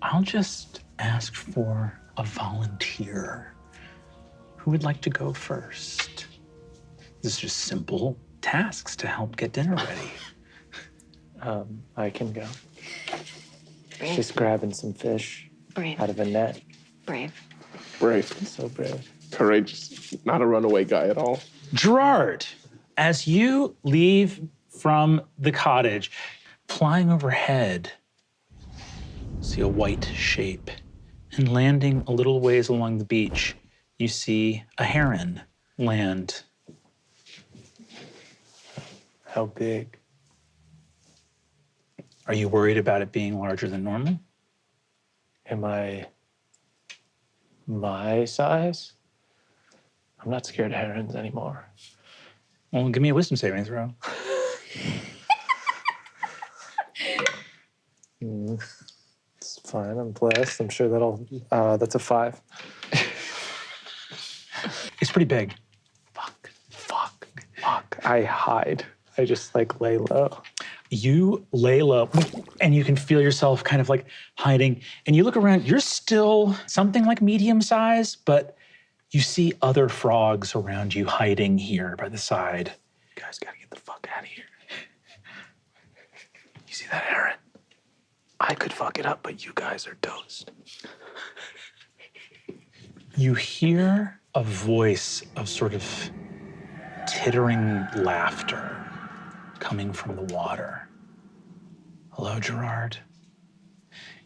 I'll just ask for a volunteer. Who would like to go first? This is just simple tasks to help get dinner ready. I can go. Just grabbing some fish out of a net. Brave. So brave. Courageous. Not a runaway guy at all. Gerard, as you leave from the cottage, flying overhead, see a white shape. And landing a little ways along the beach, you see a heron land. How big? Are you worried about it being larger than normal? Am I my size? I'm not scared of herons anymore. Well, give me a wisdom saving throw. It's fine, I'm blessed. I'm sure that's a 5. It's pretty big. Fuck. I hide. I just like lay low. You lay low and you can feel yourself kind of like hiding. And you look around, you're still something like medium size, but you see other frogs around you hiding here by the side. You guys gotta get the fuck out of here. You see that heron? I could fuck it up, but you guys are toast. You hear a voice of sort of tittering laughter coming from the water. Hello, Gerard.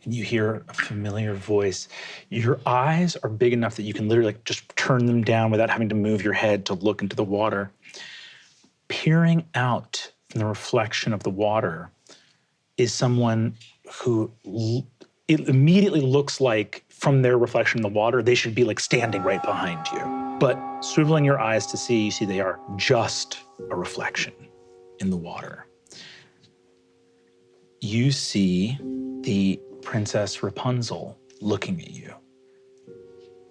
And you hear a familiar voice. Your eyes are big enough that you can literally like just turn them down without having to move your head to look into the water. Peering out from the reflection of the water is someone who it immediately looks like from their reflection in the water, they should be like standing right behind you. But swiveling your eyes to see, you see they are just a reflection in the water. You see the Princess Rapunzel looking at you.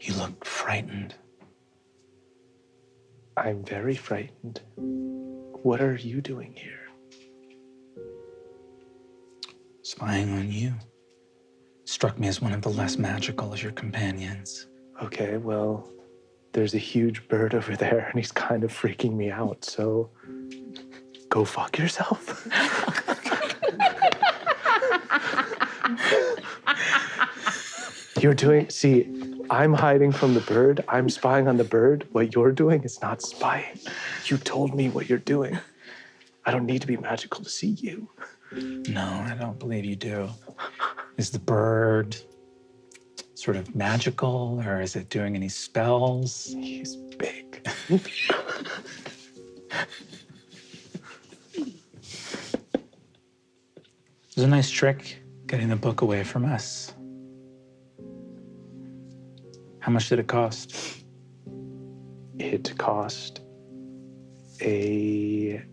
You look frightened. I'm very frightened. What are you doing here? Spying on you. Struck me as one of the less magical of your companions. Okay, well, there's a huge bird over there and he's kind of freaking me out, so go fuck yourself. I'm hiding from the bird. I'm spying on the bird. What you're doing is not spying. You told me what you're doing. I don't need to be magical to see you. No, I don't believe you do. Is the bird sort of magical, or is it doing any spells? He's big. It was a nice trick getting the book away from us. How much did it cost? It cost a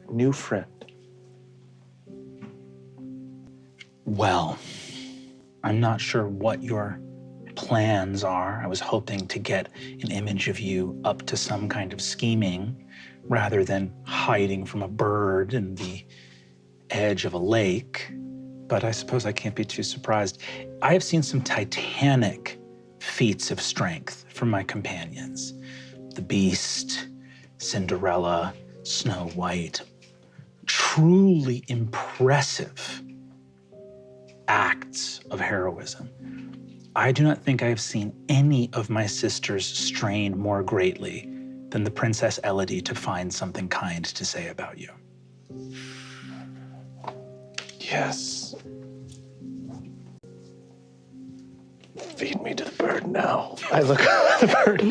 new friend. Well, I'm not sure what your plans are. I was hoping to get an image of you up to some kind of scheming rather than hiding from a bird in the edge of a lake. But I suppose I can't be too surprised. I have seen some titanic feats of strength from my companions. The Beast, Cinderella, Snow White. Truly impressive acts of heroism. I do not think I have seen any of my sisters strain more greatly than the Princess Elodie to find something kind to say about you. Yes. Feed me to the bird now. I look at the bird.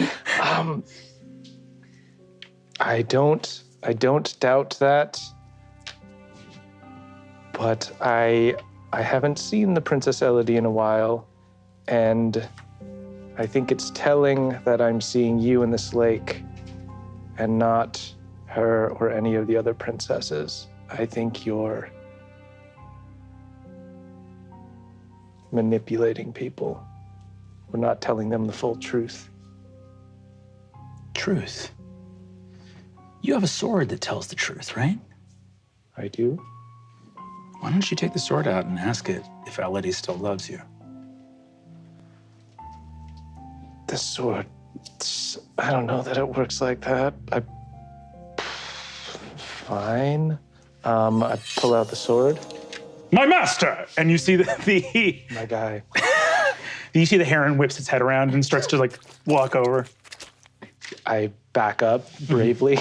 I don't doubt that, but I haven't seen the Princess Elodie in a while, and I think it's telling that I'm seeing you in this lake and not her or any of the other princesses. I think you're manipulating people. We're not telling them the full truth. Truth? You have a sword that tells the truth, right? I do. Why don't you take the sword out and ask it if Elodie still loves you? This sword, I don't know that it works like that. Fine. I pull out the sword. My master! And you see the My guy. you see the heron whips its head around and starts to like walk over. I back up bravely.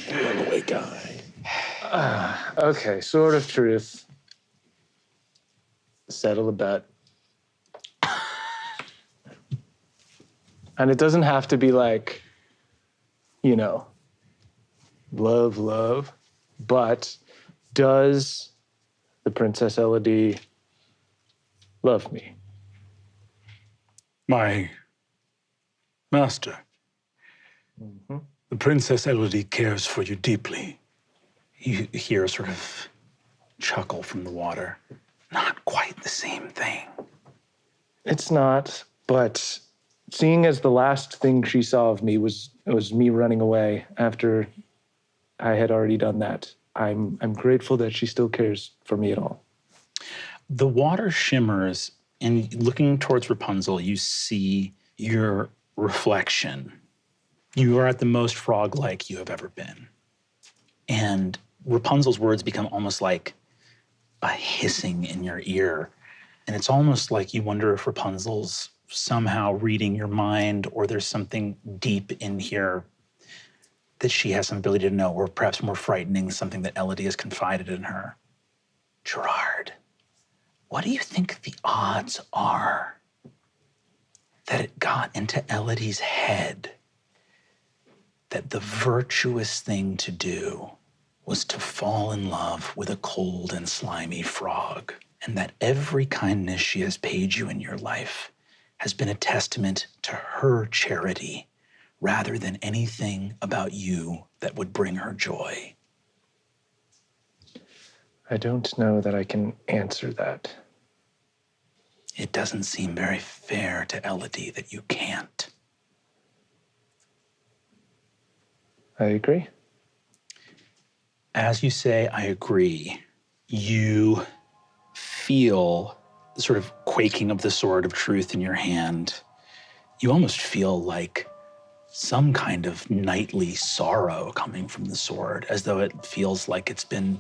Runaway guy. Okay, sword of truth. Settle the bet. And it doesn't have to be like, you know, love, but does the Princess Elodie love me? My master, the Princess Elodie cares for you deeply. You hear a sort of chuckle from the water. Not quite the same thing. It's not, but seeing as the last thing she saw of me was me running away after I had already done that, I'm grateful that she still cares for me at all. The water shimmers, and looking towards Rapunzel, you see your reflection. You are at the most frog-like you have ever been. And Rapunzel's words become almost like a hissing in your ear. And it's almost like you wonder if Rapunzel's somehow reading your mind, or there's something deep in here that she has some ability to know, or perhaps more frightening, something that Elodie has confided in her. Gerard, what do you think the odds are that it got into Elodie's head that the virtuous thing to do was to fall in love with a cold and slimy frog, and that every kindness she has paid you in your life has been a testament to her charity rather than anything about you that would bring her joy? I don't know that I can answer that. It doesn't seem very fair to Elodie that you can't. I agree. As you say, I agree, you feel the sort of quaking of the sword of truth in your hand. You almost feel like some kind of nightly sorrow coming from the sword, as though it feels like it's been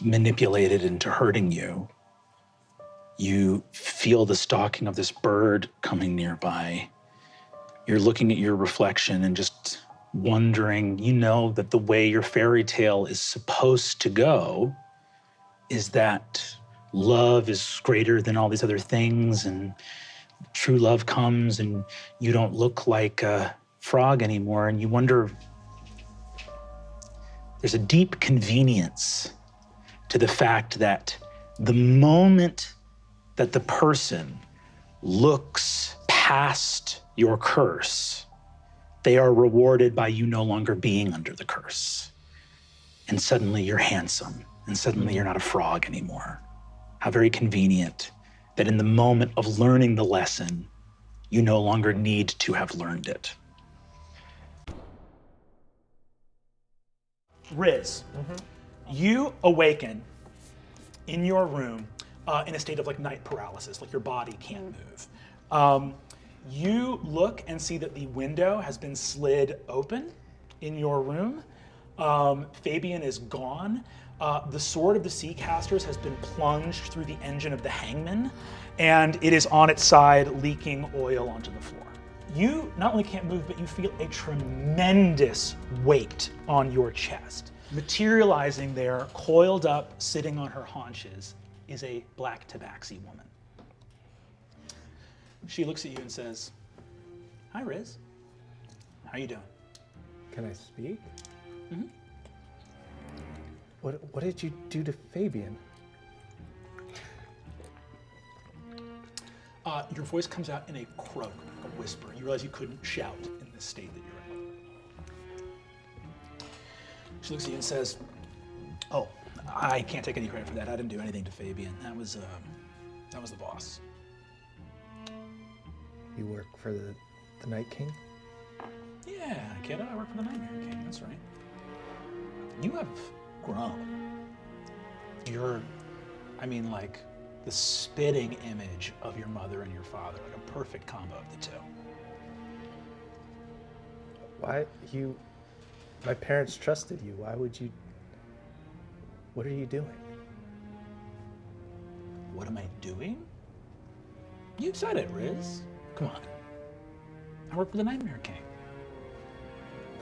manipulated into hurting you. You feel the stalking of this bird coming nearby. You're looking at your reflection and just wondering, you know that the way your fairy tale is supposed to go is that love is greater than all these other things, and true love comes and you don't look like a frog anymore. And you wonder, there's a deep convenience to the fact that the moment that the person looks past your curse, they are rewarded by you no longer being under the curse. And suddenly you're handsome, and suddenly you're not a frog anymore. How very convenient that in the moment of learning the lesson, you no longer need to have learned it. Riz, you awaken in your room in a state of like night paralysis, like your body can't move. You look and see that the window has been slid open in your room. Fabian is gone. The sword of the sea casters has been plunged through the engine of the hangman, and it is on its side leaking oil onto the floor. You not only can't move, but you feel a tremendous weight on your chest. Materializing there, coiled up, sitting on her haunches, is a black tabaxi woman. She looks at you and says, "Hi, Riz. How you doing?" Can I speak? Mm-hmm. What did you do to Fabian? Your voice comes out in a croak, a whisper. You realize you couldn't shout in this state that you're in. She looks at you and says, "Oh, I can't take any credit for that. I didn't do anything to Fabian. That was the boss." You work for the Night King? "Yeah, kiddo, I work for the Nightmare King. That's right. You have grown. You're, like the spitting image of your mother and your father, like a perfect combo of the two. Why my parents trusted you. Why would you? What are you doing? What am I doing? You said it, Riz. Come on. I work for the Nightmare King.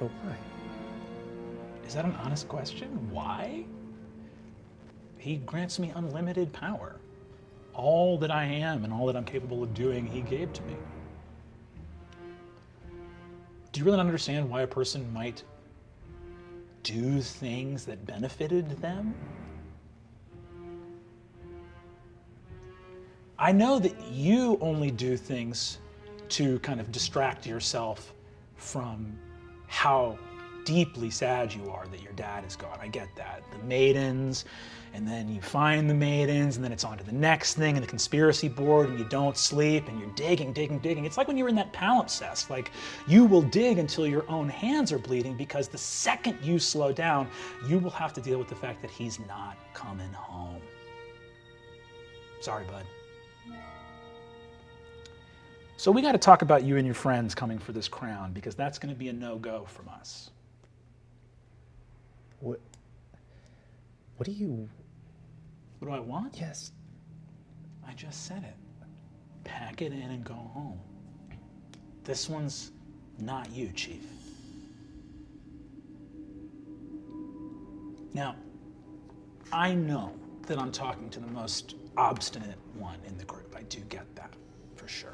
But why? Is that an honest question? Why? He grants me unlimited power. All that I am and all that I'm capable of doing, he gave to me. Do you really not understand why a person might do things that benefited them? I know that you only do things to kind of distract yourself from how deeply sad you are that your dad is gone. I get that. The maidens, and then you find the maidens, and then it's on to the next thing, and the conspiracy board, and you don't sleep, and you're digging. It's like when you're in that palimpsest. Like, you will dig until your own hands are bleeding, because the second you slow down, you will have to deal with the fact that he's not coming home. Sorry, bud. So we got to talk about you and your friends coming for this crown, because that's going to be a no-go from us. What do you... What do I want? Yes. I just said it. Pack it in and go home. This one's not you, Chief. Now, I know that I'm talking to the most obstinate one in the group. I do get that, for sure.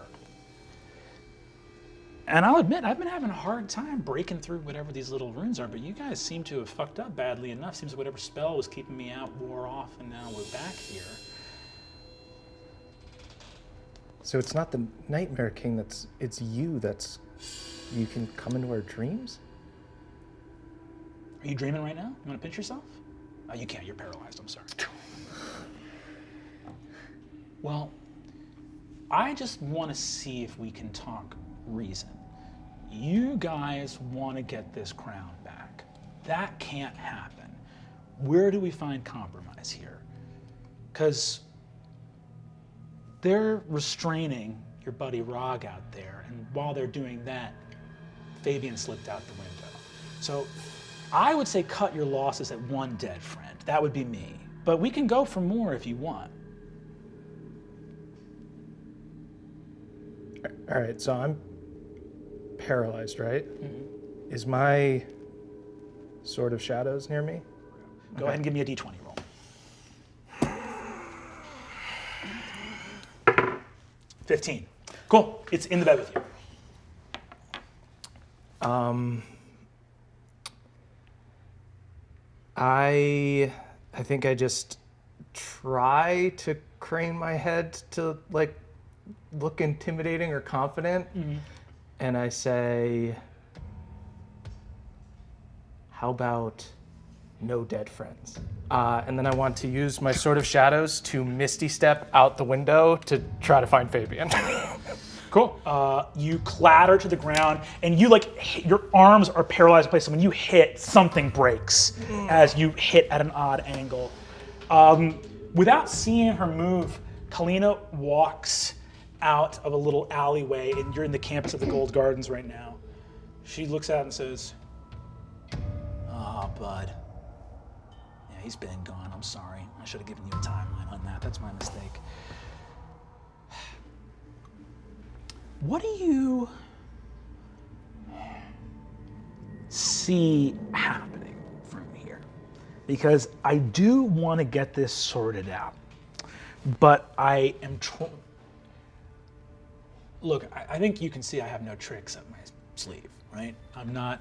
And I'll admit, I've been having a hard time breaking through whatever these little runes are, but you guys seem to have fucked up badly enough. Seems like whatever spell was keeping me out wore off, and now we're back here. So it's not the Nightmare King it's you you can come into our dreams? Are you dreaming right now? You want to pinch yourself? Oh, you can't, you're paralyzed, I'm sorry. Well, I just want to see if we can talk reason. You guys want to get this crown back. That can't happen. Where do we find compromise here? Because they're restraining your buddy Rog out there, and while they're doing that, Fabian slipped out the window. So I would say cut your losses at one dead friend. That would be me. But we can go for more if you want. All right, so I'm paralyzed, right? Mm-hmm. Is my Sword of Shadows near me? Go ahead and give me a d20 roll. 15. Cool. It's in the bed with you. I think I just try to crane my head to like look intimidating or confident, and I say, how about no dead friends? And then I want to use my Sword of Shadows to Misty Step out the window to try to find Fabian. Cool. You clatter to the ground, and you your arms are paralyzed in place. So when you hit, something breaks as you hit at an odd angle. Without seeing her move, Kalina walks out of a little alleyway, and you're in the campus of the Gold Gardens right now. She looks out and says, "Oh, bud. Yeah, he's been gone. I'm sorry. I should have given you a timeline on that. That's my mistake. What do you see happening from here? Because I do want to get this sorted out, but I am Look, I think you can see I have no tricks up my sleeve, right? I'm not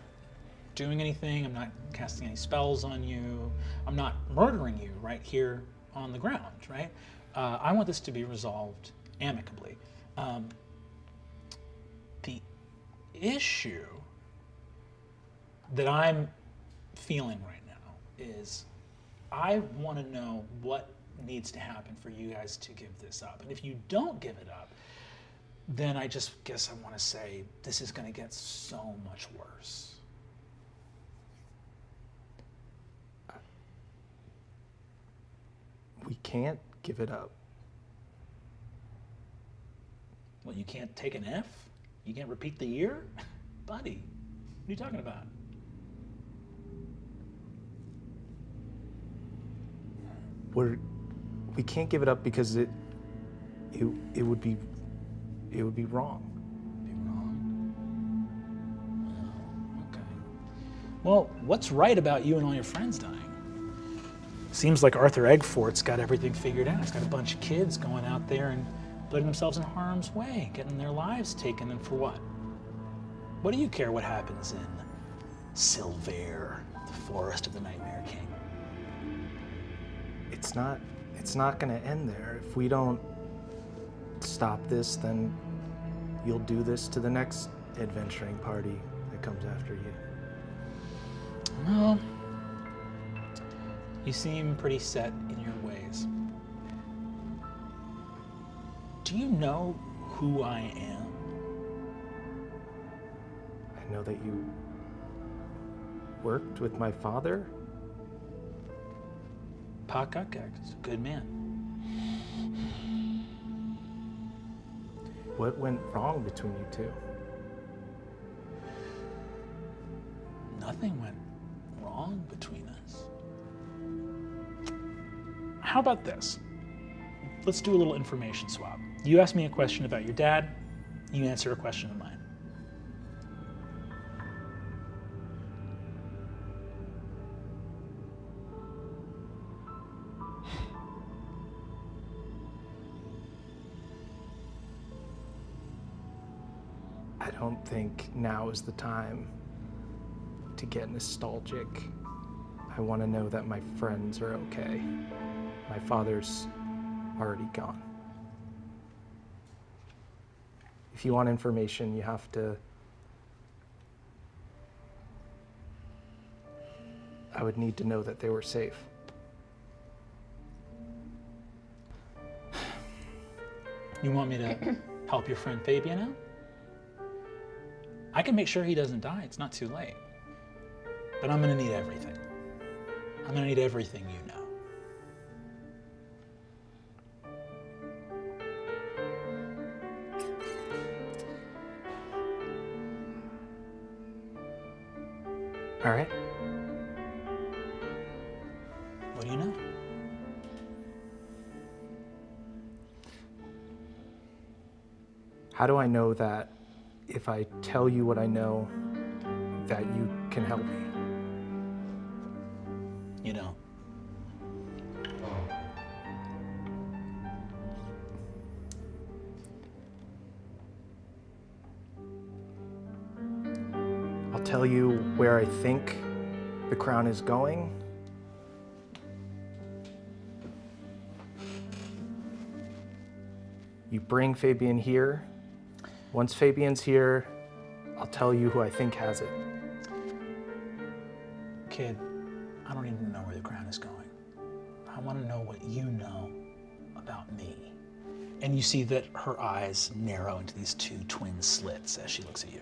doing anything. I'm not casting any spells on you. I'm not murdering you right here on the ground, right? I want this to be resolved amicably. The issue that I'm feeling right now is I want to know what needs to happen for you guys to give this up. And if you don't give it up, then I just guess I want to say this is going to get so much worse. We can't give it up. Well, you can't take an F? You can't repeat the year? Buddy, what are you talking about? We can't give it up because it would be wrong. Be wrong? Oh, okay. Well, what's right about you and all your friends dying? Seems like Arthur Eggfort's got everything figured out. He's got a bunch of kids going out there and putting themselves in harm's way, getting their lives taken, and for what? What do you care what happens in Silver, the forest of the Nightmare King? It's not going to end there. If we don't stop this, then you'll do this to the next adventuring party that comes after you. Well, you seem pretty set in your ways. Do you know who I am? I know that you worked with my father. Pa Kukak is a good man. What went wrong between you two? Nothing went wrong between us. How about this? Let's do a little information swap. You ask me a question about your dad, you answer a question of mine. I don't think now is the time to get nostalgic. I want to know that my friends are okay. My father's already gone. If you want information, you have to... I would need to know that they were safe. You want me to help your friend Fabian out? I can make sure he doesn't die. It's not too late. But I'm going to need everything. I'm going to need everything you know. All right. What do you know? How do I know that if I tell you what I know, that you can help me? You don't. I'll tell you where I think the crown is going. You bring Fabian here. Once Fabian's here, I'll tell you who I think has it. Kid, I don't even know where the crown is going. I want to know what you know about me. And you see that her eyes narrow into these two twin slits as she looks at you.